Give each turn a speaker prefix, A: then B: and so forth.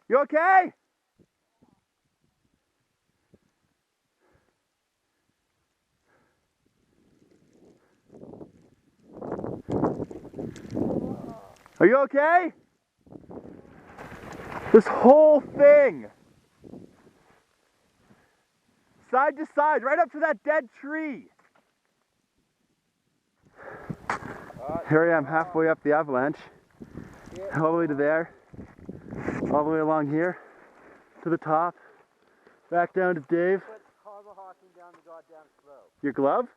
A: You okay? Are you okay? This whole thing. Side to side, right up to that dead tree. Here I am halfway up the avalanche. All the way to there. All the way along here. To the top. Back down to Dave.
B: Put Carla Hawking down the goddamn throat.
A: Your glove?